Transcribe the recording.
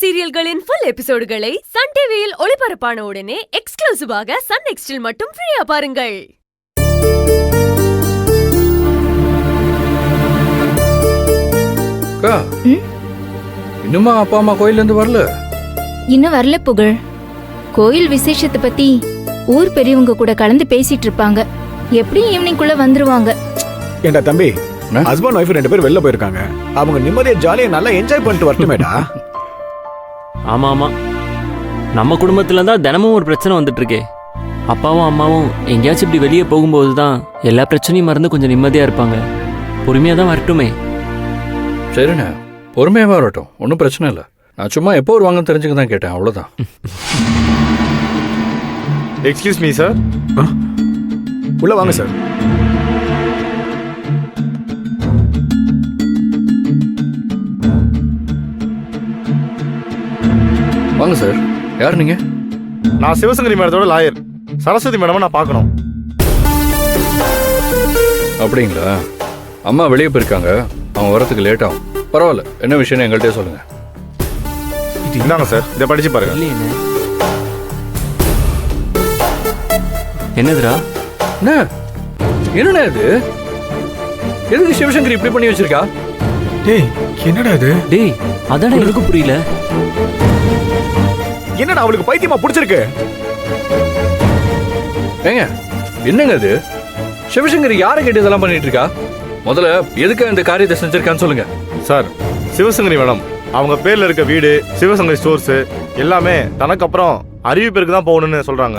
சீரியல்களின் full எபிசோடுகளை Sun டிவியில் ஒளிபரப்பான உடனே எக்ஸ்க்ளூசிவாக சன் நெக்ஸ்டில் மட்டும் ஃப்ரீயா பாருங்கள். இன்னுமா அப்பா அம்மா கோயில்ல இருந்து வரல? இன்னும் வரல புகழ். கோயில் விசேஷத்தை பத்தி ஊர் பெரியவங்க கூட கலந்து பேசிட்டு இருப்பாங்க. எப்படியும் ஈவினிங்குள்ள வந்துருவாங்க. ஏண்டா தம்பி, ஹஸ்பண்ட் ஒய்ஃப் 2 பேர் வெளில போயிருக்காங்க. அவங்க நிம்மதியா ஜாலியா நல்லா என்ஜாய் பண்ணிட்டு வரட்டுமேடா. ஆமா ஆமா, நம்ம குடும்பத்துல தான் தினமும் ஒரு பிரச்சனை வந்துட்டு இருக்கே. அப்பாவும் அம்மாவும் எங்கேயாச்சும் இப்படி வெளியே போகும்போது தான் எல்லா பிரச்சனையும் மறந்து கொஞ்சம் நிம்மதியா இருப்பாங்க. பொறுமையா தான் வரட்டுமே. சரிண்ணே, பொறுமையாவே வரட்டும், ஒன்றும் பிரச்சனை இல்லை. நான் சும்மா எப்போ வருவாங்கன்னு தெரிஞ்சுக்க தான் கேட்டேன், அவ்வளோதான். Excuse me sir. உள்ள வாங்க சார். வாங்க சார். யார் நீங்க? நான் சிவசங்கரி மேடத்தோட லாயர். சரஸ்வதி மேடம் நான் பார்க்கணும். அப்படிங்களா? அம்மா வெளியே போயிருக்காங்க, அவங்க வரத்துக்கு லேட் ஆகும். பரவாயில்ல, என்ன விஷயம் எங்கள்கிட்ட சொல்லுங்க. இந்தாங்க சார், இதை படிச்சு பாருங்க. இல்லையே. என்னதுடா? என்ன என்னண்ணா இது? எதுக்கு சிவசங்கரி இப்படி பண்ணி வச்சிருக்கா? டேய், என்னடா இது? டேய், அதானே எனக்கு புரியல. என்னடா அவளுக்கு பைத்தியமா பிடிச்சிருக்கு? ஏங்க என்னங்க இது? சிவசங்கரி யாரை கேட்டு இதெல்லாம் பண்ணிட்டு இருக்கா? முதல்ல எதுக்கு இந்த காரியத்தை செஞ்சிருக்கான்னு சொல்லுங்க. சார், சிவசங்கரி மேடம் அவங்க பேர்ல இருக்க வீடு, சிவசங்கரி ஸ்டோர்ஸ் எல்லாமே தனக்கு அப்புறம் அறிவிப்பிற்கு தான் போகணும்னு சொல்றாங்க.